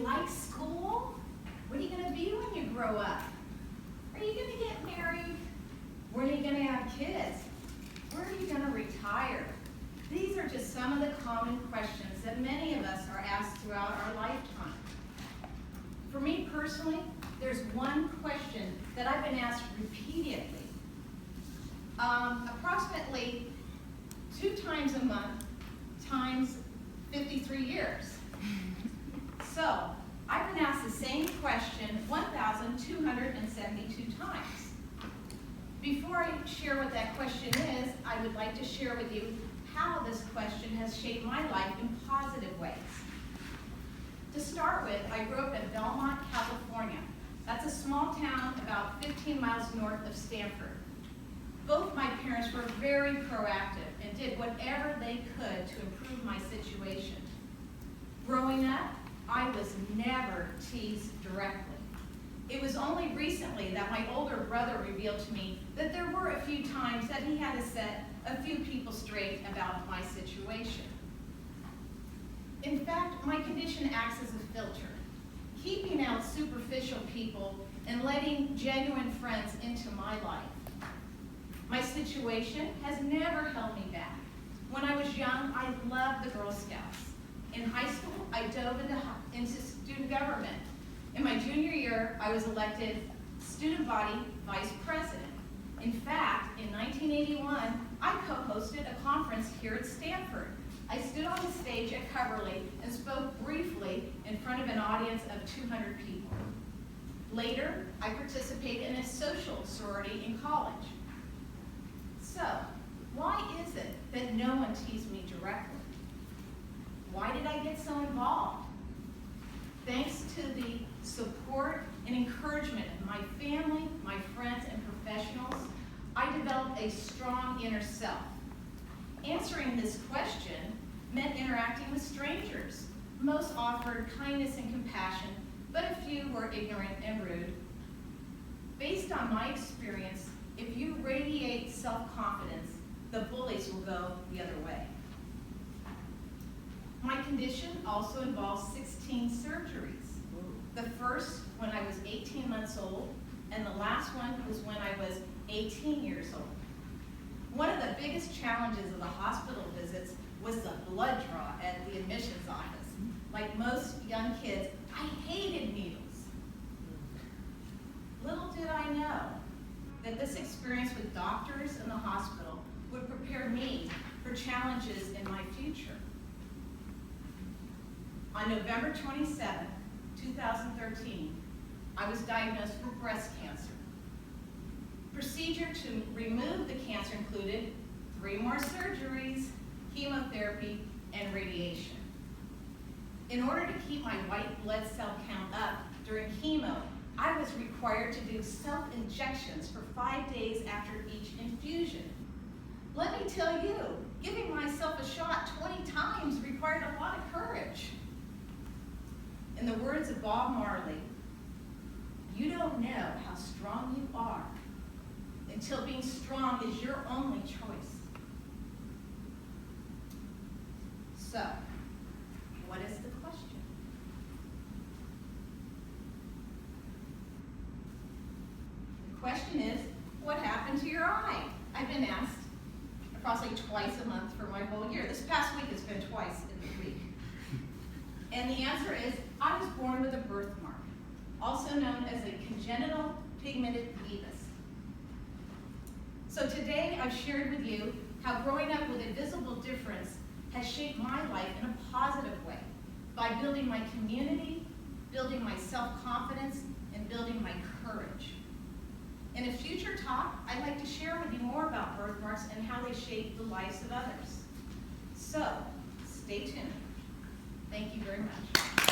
you like school? What are you going to be when you grow up? Are you going to get married? When are you going to have kids? Where are you going to retire? These are just some of the common questions that many of us are asked throughout our lifetime. For me personally, there's one question that I've been asked repeatedly, approximately 2 times a month times 53 years. So, I've been asked the same question 1,272 times. Before I share what that question is, I would like to share with you how this question has shaped my life in positive ways. To start with, I grew up in Belmont, California. That's a small town about 15 miles north of Stanford. Both my parents were very proactive and did whatever they could to improve my situation. Growing up, I was never teased directly. It was only recently that my older brother revealed to me that there were a few times that he had to set a few people straight about my situation. In fact, my condition acts as a filter, keeping out superficial people and letting genuine friends into my life. My situation has never held me back. When I was young, I loved the Girl Scouts. In high school, I dove into student government. In my junior year, I was elected student body vice president. In fact, in 1981, I co-hosted a conference here at Stanford. I stood on the stage at Coverly and spoke briefly in front of an audience of 200 people. Later, I participated in a social sorority in college. So, why is it that no one teased me directly? Why did I get so involved? Thanks to the support and encouragement of my family, my friends, and professionals, I developed a strong inner self. Answering this question meant interacting with strangers. Most offered kindness and compassion, but a few were ignorant and rude. Based on my experience, if you radiate self-confidence, the bullies will go the other way. My condition also involves 16 surgeries. The first when I was 18 months old, and the last one was when I was 18 years old. One of the biggest challenges of the hospital visits was the blood draw at the admissions office. Like most young kids, I hated needles. Little did I know that this experience with doctors in the hospital would prepare me for challenges in my future. On November 27, 2013, I was diagnosed with breast cancer. Procedure to remove the cancer included 3 more surgeries, chemotherapy, and radiation. In order to keep my white blood cell count up during chemo, I was required to do self-injections for 5 days after each infusion. Let me tell you, giving myself a shot 20 times required a lot of courage. In the words of Bob Marley, you don't know how strong you are until being strong is your only choice. So, what is the question? The question is, what happened to your eye? I've been asked approximately twice a month for my whole year. This past week has been twice in the week. And the answer is, I was born with a birthmark, also known as a congenital pigmented nevus. So today I've shared with you how growing up with a visible difference has shaped my life in a positive way by building my community, building my self-confidence, and building my courage. In a future talk, I'd like to share with you more about birthmarks and how they shape the lives of others. So, stay tuned. Thank you very much.